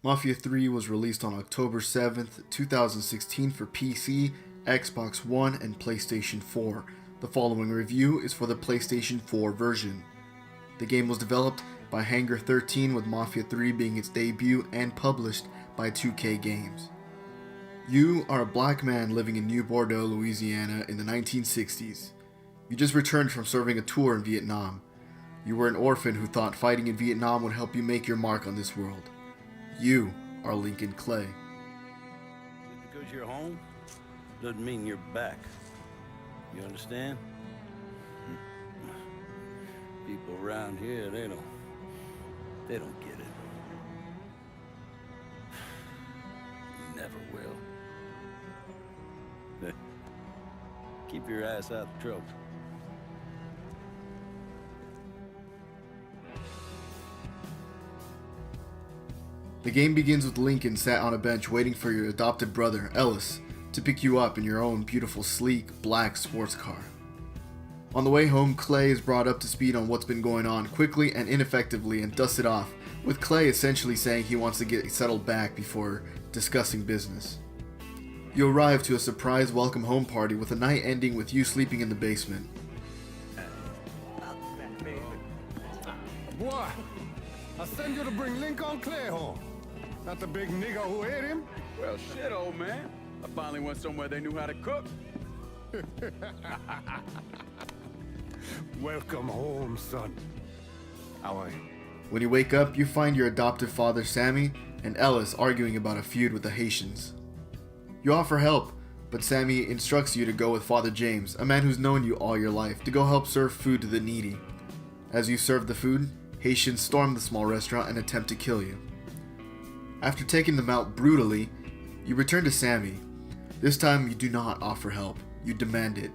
Mafia 3 was released on October 7th, 2016 for PC, Xbox One, and PlayStation 4. The following review is for the PlayStation 4 version. The game was developed by Hangar 13, with Mafia 3 being its debut, and published by 2K Games. You are a black man living in New Bordeaux, Louisiana in the 1960s. You just returned from serving a tour in Vietnam. You were an orphan who thought fighting in Vietnam would help you make your mark on this world. You are Lincoln Clay. Just because you're home doesn't mean you're back. You understand? People around here, they don't get it. Never will. Keep your ass out of trouble. The game begins with Lincoln sat on a bench waiting for your adopted brother, Ellis, to pick you up in your own beautiful, sleek, black sports car. On the way home, Clay is brought up to speed on what's been going on quickly and ineffectively and dusted off, with Clay essentially saying he wants to get settled back before discussing business. You arrive to a surprise welcome home party with a night ending with you sleeping in the basement. Boy, I send you to bring Lincoln Clay home. Not the big nigga who ate him. Well, shit, old man. I finally went somewhere they knew how to cook. Welcome home, son. How are you? When you wake up, you find your adoptive father, Sammy, and Ellis arguing about a feud with the Haitians. You offer help, but Sammy instructs you to go with Father James, a man who's known you all your life, to go help serve food to the needy. As you serve the food, Haitians storm the small restaurant and attempt to kill you. After taking them out brutally, you return to Sammy. This time, you do not offer help, you demand it.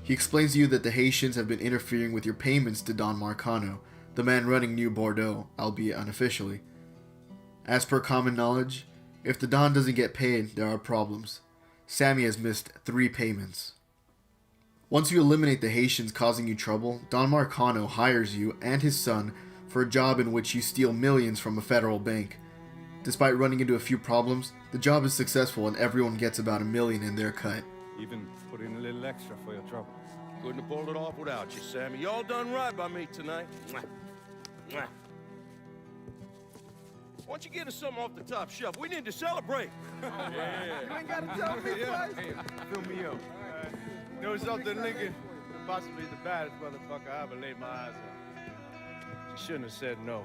He explains to you that the Haitians have been interfering with your payments to Don Marcano, the man running New Bordeaux, albeit unofficially. As per common knowledge, if the Don doesn't get paid, there are problems. Sammy has missed 3 payments. Once you eliminate the Haitians causing you trouble, Don Marcano hires you and his son for a job in which you steal millions from a federal bank. Despite running into a few problems, the job is successful and everyone gets about $1 million in their cut. Even put in a little extra for your trouble. Couldn't have pulled it off without you, Sammy. Y'all done right by me tonight. Mwah. Mwah. Why don't you get us something off the top shelf? We need to celebrate. Yeah. You ain't got to tell me twice. Hey, fill me up. Know something, Lincoln? Possibly the baddest motherfucker I ever laid my eyes on. She shouldn't have said no.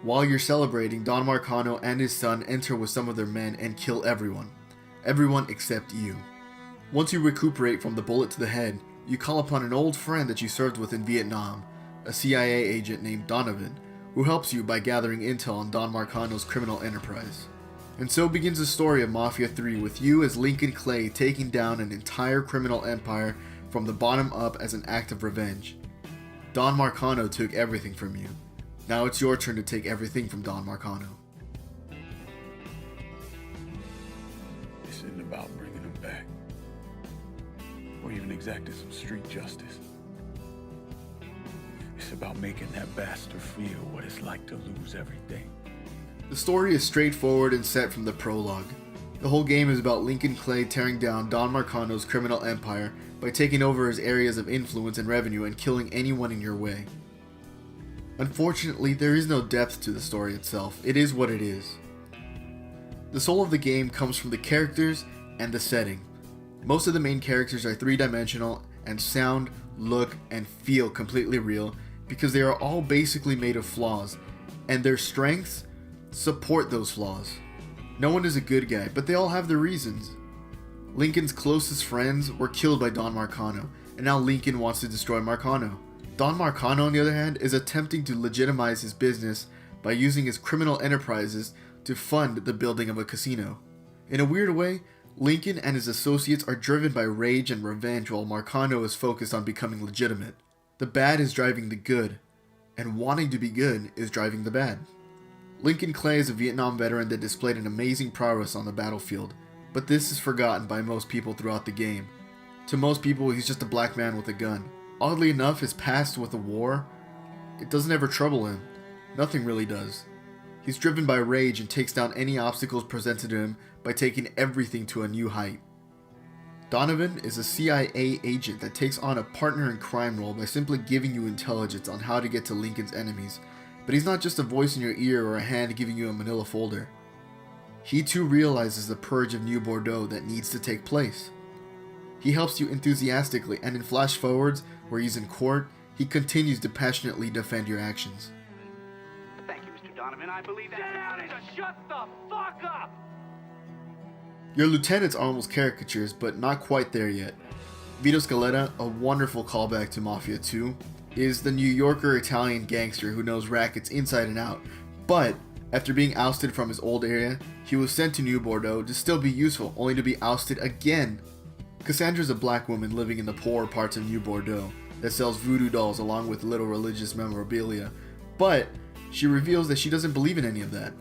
While you're celebrating, Don Marcano and his son enter with some of their men and kill everyone. Everyone except you. Once you recuperate from the bullet to the head, you call upon an old friend that you served with in Vietnam, a CIA agent named Donovan, who helps you by gathering intel on Don Marcano's criminal enterprise. And so begins the story of Mafia 3, with you as Lincoln Clay taking down an entire criminal empire from the bottom up as an act of revenge. Don Marcano took everything from you. Now it's your turn to take everything from Don Marcano. This isn't about bringing him back. Or even exacting some street justice. It's about making that bastard feel what it's like to lose everything. The story is straightforward and set from the prologue. The whole game is about Lincoln Clay tearing down Don Marcano's criminal empire by taking over his areas of influence and revenue and killing anyone in your way. Unfortunately, there is no depth to the story itself. It is what it is. The soul of the game comes from the characters and the setting. Most of the main characters are 3-dimensional and sound, look, and feel completely real because they are all basically made of flaws, and their strengths support those flaws. No one is a good guy, but they all have their reasons. Lincoln's closest friends were killed by Don Marcano, and now Lincoln wants to destroy Marcano. Don Marcano, on the other hand, is attempting to legitimize his business by using his criminal enterprises to fund the building of a casino. In a weird way, Lincoln and his associates are driven by rage and revenge while Marcano is focused on becoming legitimate. The bad is driving the good, and wanting to be good is driving the bad. Lincoln Clay is a Vietnam veteran that displayed an amazing prowess on the battlefield, but this is forgotten by most people throughout the game. To most people, he's just a black man with a gun. Oddly enough, his past with the war it doesn't ever trouble him. Nothing really does. He's driven by rage and takes down any obstacles presented to him by taking everything to a new height. Donovan is a CIA agent that takes on a partner in crime role by simply giving you intelligence on how to get to Lincoln's enemies, but he's not just a voice in your ear or a hand giving you a manila folder. He too realizes the purge of New Bordeaux that needs to take place. He helps you enthusiastically, and in flash forwards, where he's in court, he continues to passionately defend your actions. Thank you, Mr. Donovan. I believe that. Get out and shut the fuck up! Your lieutenants are almost caricatures, but not quite there yet. Vito Scaletta, a wonderful callback to Mafia 2, is the New Yorker Italian gangster who knows rackets inside and out, but after being ousted from his old area, he was sent to New Bordeaux to still be useful, only to be ousted again. Cassandra's a black woman living in the poorer parts of New Bordeaux that sells voodoo dolls along with little religious memorabilia, but she reveals that she doesn't believe in any of that.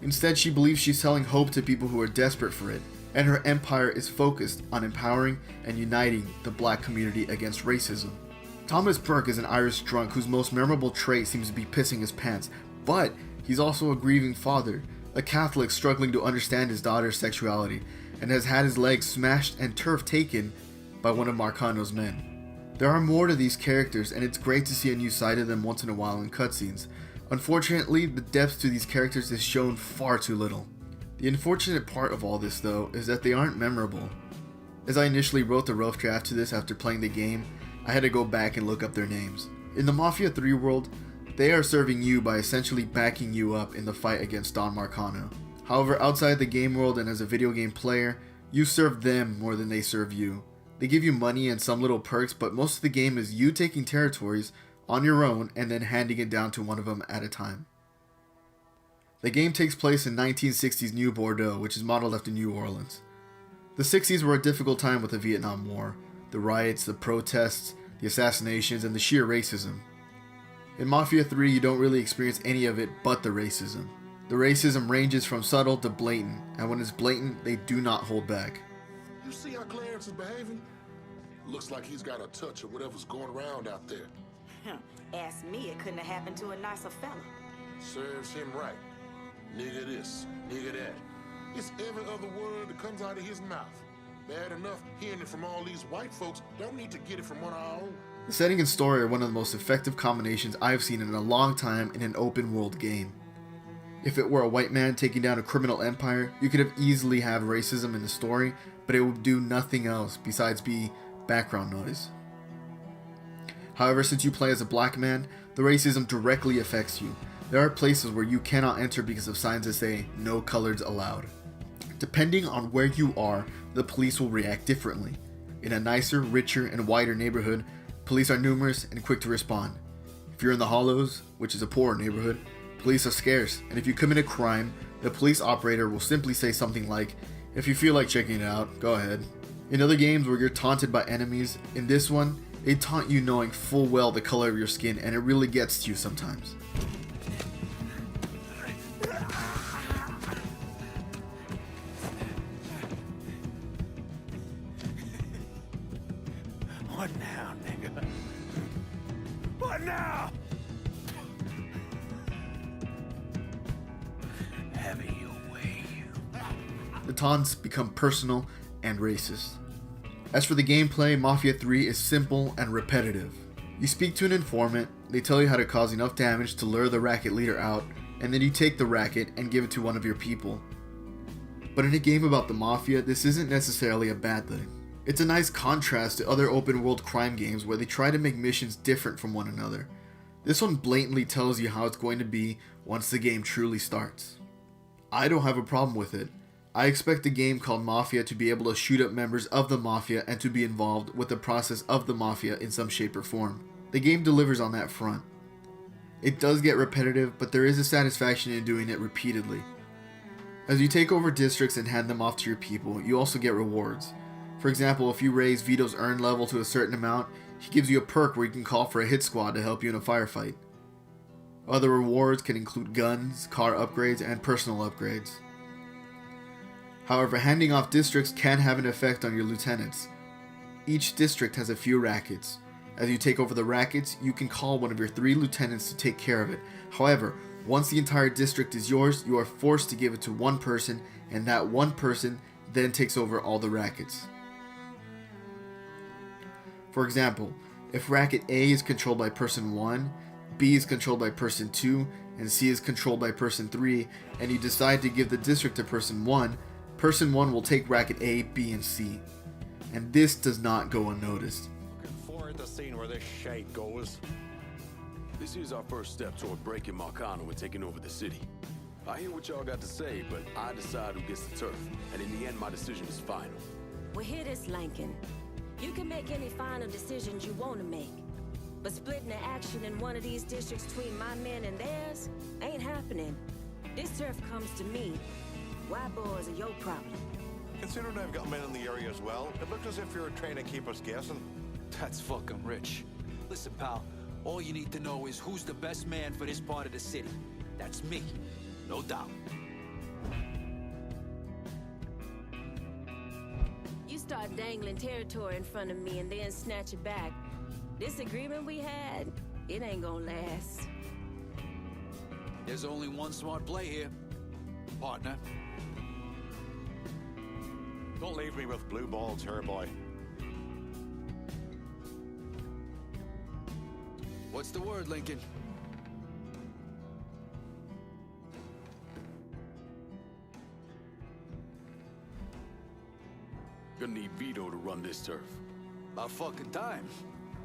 Instead, she believes she's selling hope to people who are desperate for it, and her empire is focused on empowering and uniting the black community against racism. Thomas Burke is an Irish drunk whose most memorable trait seems to be pissing his pants, but he's also a grieving father, a Catholic struggling to understand his daughter's sexuality, and has had his legs smashed and turf taken by one of Marcano's men. There are more to these characters, and it's great to see a new side of them once in a while in cutscenes. Unfortunately, the depth to these characters is shown far too little. The unfortunate part of all this, though, is that they aren't memorable. As I initially wrote the rough draft to this after playing the game, I had to go back and look up their names. In the Mafia 3 world, they are serving you by essentially backing you up in the fight against Don Marcano. However, outside the game world and as a video game player, you serve them more than they serve you. They give you money and some little perks, but most of the game is you taking territories on your own and then handing it down to one of them at a time. The game takes place in 1960s New Bordeaux, which is modeled after New Orleans. The 60s were a difficult time with the Vietnam War, the riots, the protests, the assassinations, and the sheer racism. In Mafia 3, you don't really experience any of it but the racism. The racism ranges from subtle to blatant, and when it's blatant, they do not hold back. You see how Clarence is behaving? Looks like he's got a touch of whatever's going around out there. Ask me, it couldn't have happened to a nicer fella. Serves him right. Nigga this, nigga that. It's every other word that comes out of his mouth. Bad enough hearing it from all these white folks, don't need to get it from one of our own. The setting and story are one of the most effective combinations I've seen in a long time in an open world game. If it were a white man taking down a criminal empire, you could have easily have racism in the story, but it would do nothing else besides be background noise. However, since you play as a black man, the racism directly affects you. There are places where you cannot enter because of signs that say, "No coloreds allowed." Depending on where you are, the police will react differently. In a nicer, richer, and wider neighborhood, police are numerous and quick to respond. If you're in the Hollows, which is a poorer neighborhood, police are scarce, and if you commit a crime, the police operator will simply say something like, "If you feel like checking it out, go ahead." In other games where you're taunted by enemies, in this one, they taunt you knowing full well the color of your skin, and it really gets to you sometimes. What now, nigga? What now? Have it your way. The taunts become personal and racist. As for the gameplay, Mafia 3 is simple and repetitive. You speak to an informant, they tell you how to cause enough damage to lure the racket leader out, and then you take the racket and give it to one of your people. But in a game about the Mafia, this isn't necessarily a bad thing. It's a nice contrast to other open world crime games where they try to make missions different from one another. This one blatantly tells you how it's going to be once the game truly starts. I don't have a problem with it. I expect a game called Mafia to be able to shoot up members of the Mafia and to be involved with the process of the Mafia in some shape or form. The game delivers on that front. It does get repetitive, but there is a satisfaction in doing it repeatedly. As you take over districts and hand them off to your people, you also get rewards. For example, if you raise Vito's earn level to a certain amount, he gives you a perk where you can call for a hit squad to help you in a firefight. Other rewards can include guns, car upgrades, and personal upgrades. However, handing off districts can have an effect on your lieutenants. Each district has a few rackets, As you take over the rackets, you can call one of your 3 lieutenants to take care of it. However, once the entire district is yours, you are forced to give it to one person, and that one person then takes over all the rackets. For example, if racket A is controlled by person 1, B is controlled by person 2, and C is controlled by person 3, and you decide to give the district to person 1 will take racket A, B, and C. And this does not go unnoticed. Looking forward to seeing where this shite goes. This is our first step toward breaking Marcano and taking over the city. I hear what y'all got to say, but I decide who gets the turf, and in the end, my decision is final. Well, hear this, Lincoln. You can make any final decisions you want to make. But splitting the action in one of these districts between my men and theirs ain't happening. This turf comes to me. Why boys are your problem? Considering I've got men in the area as well, it looked as if you were trying to keep us guessing. That's fucking rich. Listen, pal, all you need to know is who's the best man for this part of the city. That's me, no doubt. You start dangling territory in front of me and then snatch it back. This agreement we had, it ain't gonna last. There's only one smart play here, partner. Don't leave me with blue balls here, boy. What's the word, Lincoln? Gonna need Vito to run this turf. About fucking time.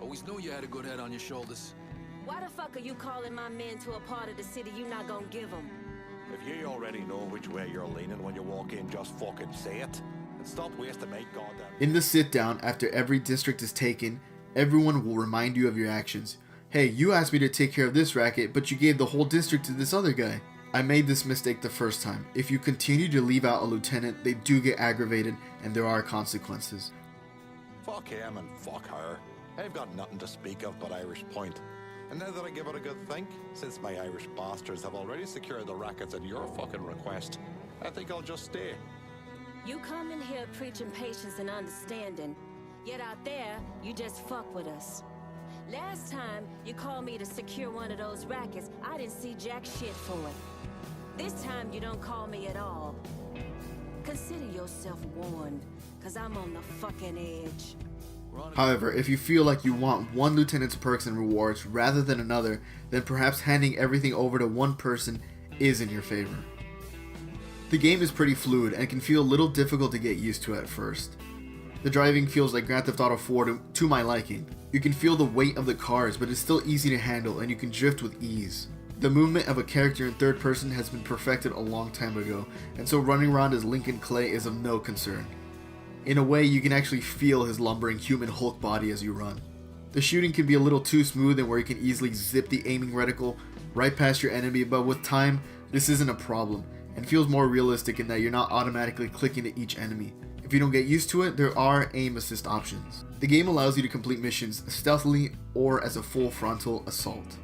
Always knew you had a good head on your shoulders. Why the fuck are you calling my men to a part of the city you not gonna give them? If you already know which way you're leaning when you walk in, just fucking say it. And stop wasting my goddamn... In the sit-down, after every district is taken, everyone will remind you of your actions. Hey, you asked me to take care of this racket, but you gave the whole district to this other guy. I made this mistake the first time. If you continue to leave out a lieutenant, they do get aggravated, and there are consequences. Fuck him and fuck her. I've got nothing to speak of but Irish Point. And now that I give it a good think, since my Irish bastards have already secured the rackets at your fucking request, I think I'll just stay. You come in here preaching patience and understanding, yet out there, you just fuck with us. Last time you called me to secure one of those rackets, I didn't see jack shit for it. This time you don't call me at all. Consider yourself warned, cause I'm on the fucking edge. However, if you feel like you want one lieutenant's perks and rewards rather than another, then perhaps handing everything over to one person is in your favor. The game is pretty fluid and can feel a little difficult to get used to at first. The driving feels like Grand Theft Auto 4 to my liking. You can feel the weight of the cars, but it's still easy to handle and you can drift with ease. The movement of a character in third person has been perfected a long time ago, and so running around as Lincoln Clay is of no concern. In a way, you can actually feel his lumbering human Hulk body as you run. The shooting can be a little too smooth and where you can easily zip the aiming reticle right past your enemy, but with time, this isn't a problem, and feels more realistic in that you're not automatically clicking to each enemy. If you don't get used to it, there are aim assist options. The game allows you to complete missions stealthily or as a full frontal assault.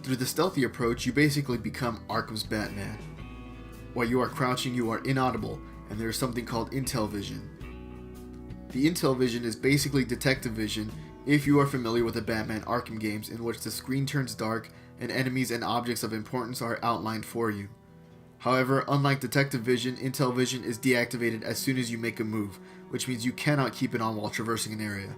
Through the stealthy approach, you basically become Arkham's Batman. While you are crouching, you are inaudible, and there is something called Intel Vision. The Intel Vision is basically detective vision if you are familiar with the Batman Arkham games, in which the screen turns dark and enemies and objects of importance are outlined for you. However, unlike detective vision, Intel Vision is deactivated as soon as you make a move, which means you cannot keep it on while traversing an area.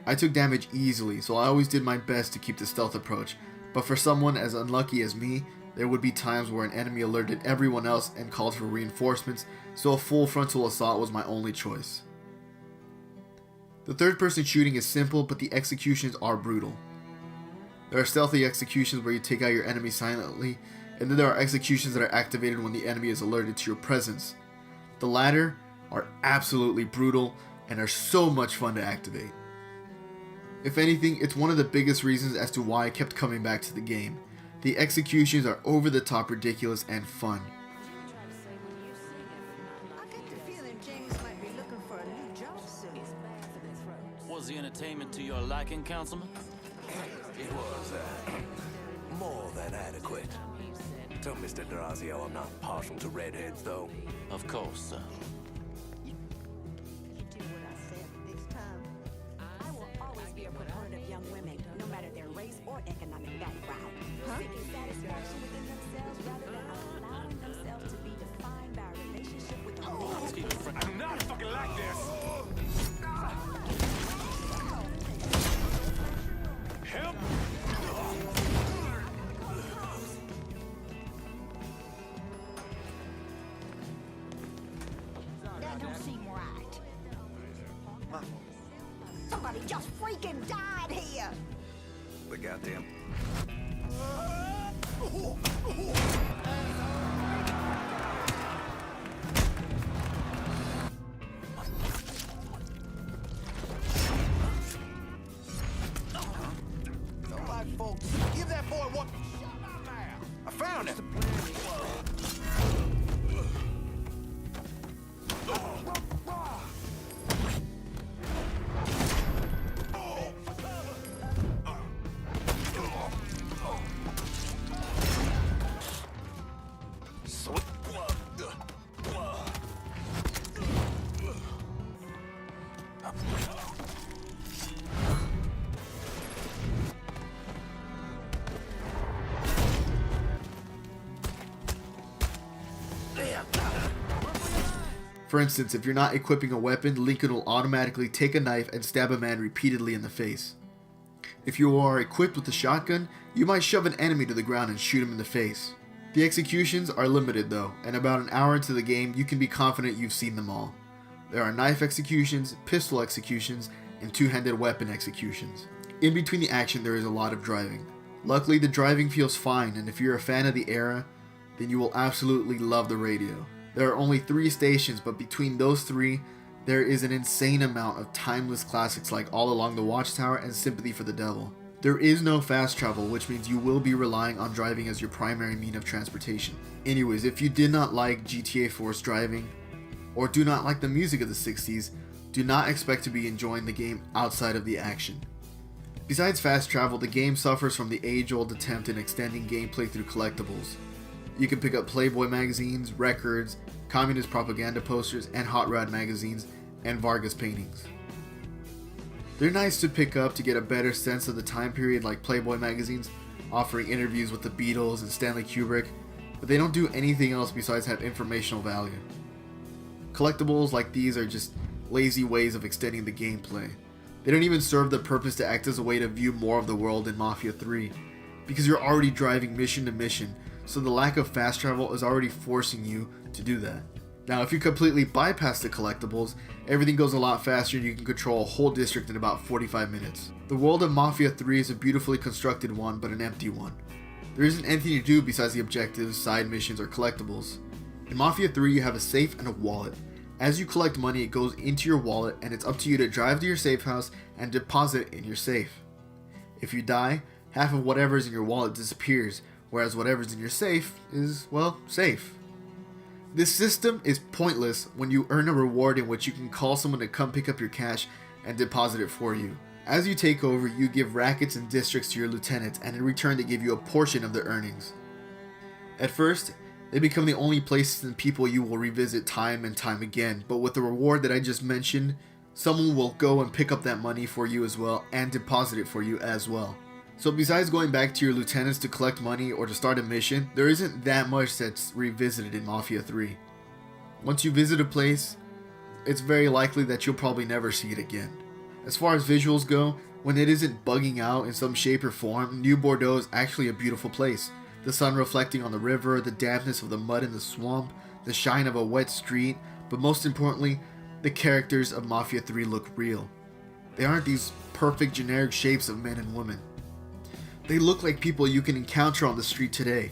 I took damage easily, so I always did my best to keep the stealth approach, but for someone as unlucky as me, there would be times where an enemy alerted everyone else and called for reinforcements, so a full frontal assault was my only choice. The third-person shooting is simple, but the executions are brutal. There are stealthy executions where you take out your enemy silently, and then there are executions that are activated when the enemy is alerted to your presence. The latter are absolutely brutal and are so much fun to activate. If anything, it's one of the biggest reasons as to why I kept coming back to the game. The executions are over-the-top ridiculous and fun. Was the entertainment to your liking, Councilman? It was, more than adequate. Tell Mr. D'Orazio I'm not partial to redheads, though. Of course, sir. I will always be a proponent economic background. Seeking satisfaction within themselves rather than allowing themselves to be defined by a relationship with a man. I do not fucking like this! Help! That don't seem right. Somebody just freaking died here! The goddamn... Alright, folks, give that boy one. I found it. For instance, if you're not equipping a weapon, Lincoln will automatically take a knife and stab a man repeatedly in the face. If you are equipped with a shotgun, you might shove an enemy to the ground and shoot him in the face. The executions are limited though, and about an hour into the game you can be confident you've seen them all. There are knife executions, pistol executions, and two-handed weapon executions. In between the action there is a lot of driving. Luckily the driving feels fine, and if you're a fan of the era, then you will absolutely love the radio. There are only 3 stations, but between those 3, there is an insane amount of timeless classics like All Along the Watchtower and Sympathy for the Devil. There is no fast travel, which means you will be relying on driving as your primary mean of transportation. Anyways, if you did not like GTA 4's driving, or do not like the music of the 60s, do not expect to be enjoying the game outside of the action. Besides fast travel, the game suffers from the age-old attempt in extending gameplay through collectibles. You can pick up Playboy magazines, records, communist propaganda posters, and Hot Rod magazines, and Vargas paintings. They're nice to pick up to get a better sense of the time period, like Playboy magazines, offering interviews with the Beatles and Stanley Kubrick, but they don't do anything else besides have informational value. Collectibles like these are just lazy ways of extending the gameplay. They don't even serve the purpose to act as a way to view more of the world in Mafia 3, because you're already driving mission to mission, so the lack of fast travel is already forcing you to do that. Now, if you completely bypass the collectibles, everything goes a lot faster and you can control a whole district in about 45 minutes. The world of Mafia 3 is a beautifully constructed one, but an empty one. There isn't anything to do besides the objectives, side missions, or collectibles. In Mafia 3, you have a safe and a wallet. As you collect money, it goes into your wallet, and it's up to you to drive to your safe house and deposit it in your safe. If you die, half of whatever's in your wallet disappears, whereas whatever's in your safe is, well, safe. This system is pointless when you earn a reward in which you can call someone to come pick up your cash and deposit it for you. As you take over, you give rackets and districts to your lieutenants, and in return they give you a portion of their earnings. At first, they become the only places and people you will revisit time and time again, but with the reward that I just mentioned, someone will go and pick up that money for you as well and deposit it for you as well. So besides going back to your lieutenants to collect money or to start a mission, there isn't that much that's revisited in Mafia 3. Once you visit a place, it's very likely that you'll probably never see it again. As far as visuals go, when it isn't bugging out in some shape or form, New Bordeaux is actually a beautiful place. The sun reflecting on the river, the dampness of the mud in the swamp, the shine of a wet street, but most importantly, the characters of Mafia 3 look real. They aren't these perfect generic shapes of men and women. They look like people you can encounter on the street today.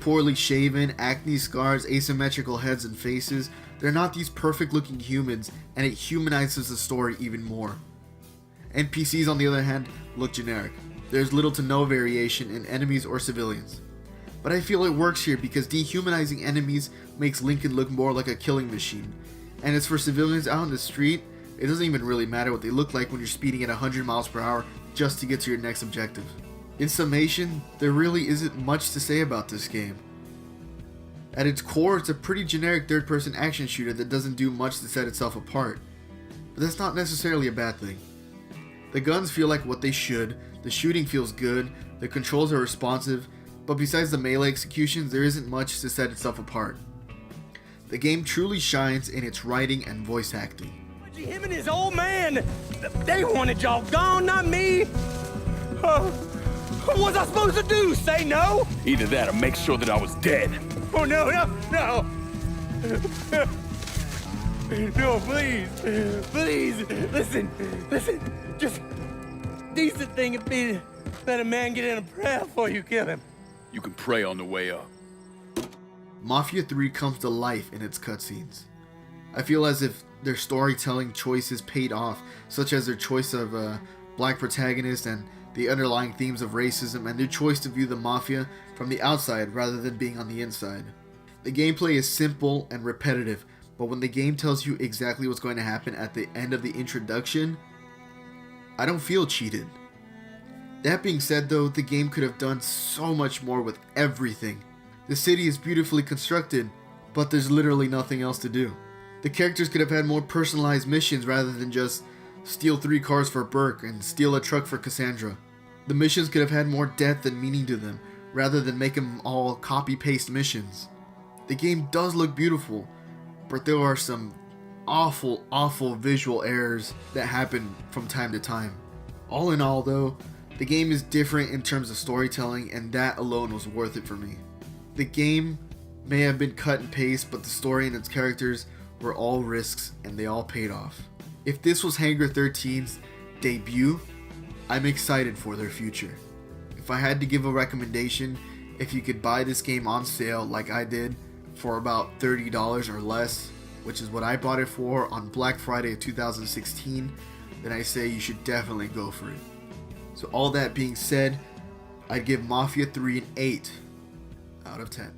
Poorly shaven, acne scars, asymmetrical heads and faces. They're not these perfect looking humans, and it humanizes the story even more. NPCs on the other hand look generic. There's little to no variation in enemies or civilians. But I feel it works here because dehumanizing enemies makes Lincoln look more like a killing machine. And as for civilians out in the street, it doesn't even really matter what they look like when you're speeding at 100 miles per hour just to get to your next objective. In summation, there really isn't much to say about this game. At its core, it's a pretty generic third-person action shooter that doesn't do much to set itself apart. But that's not necessarily a bad thing. The guns feel like what they should, the shooting feels good, the controls are responsive, but besides the melee executions, there isn't much to set itself apart. The game truly shines in its writing and voice acting. Him and his old man, they wanted y'all gone, not me. What was I supposed to do? Say no? Either that or make sure that I was dead. Oh, no. No, please. Listen. Just decent thing would be let a man get in a prayer before you kill him. You can pray on the way up. Mafia 3 comes to life in its cutscenes. I feel as if their storytelling choices paid off, such as their choice of a black protagonist and the underlying themes of racism, and their choice to view the Mafia from the outside rather than being on the inside. The gameplay is simple and repetitive, but when the game tells you exactly what's going to happen at the end of the introduction, I don't feel cheated. That being said though, the game could have done so much more with everything. The city is beautifully constructed, but there's literally nothing else to do. The characters could have had more personalized missions rather than just steal 3 cars for Burke and steal a truck for Cassandra. The missions could have had more depth and meaning to them, rather than make them all copy-paste missions. The game does look beautiful, but there are some awful visual errors that happen from time to time. All in all though, the game is different in terms of storytelling, and that alone was worth it for me. The game may have been cut and paste, but the story and its characters were all risks and they all paid off. If this was Hangar 13's debut, I'm excited for their future. If I had to give a recommendation, if you could buy this game on sale like I did for about $30 or less, which is what I bought it for on Black Friday of 2016, then I say you should definitely go for it. So all that being said, I'd give Mafia 3 an 8 out of 10.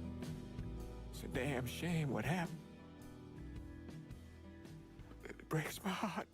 It's a damn shame what happened. It breaks my heart.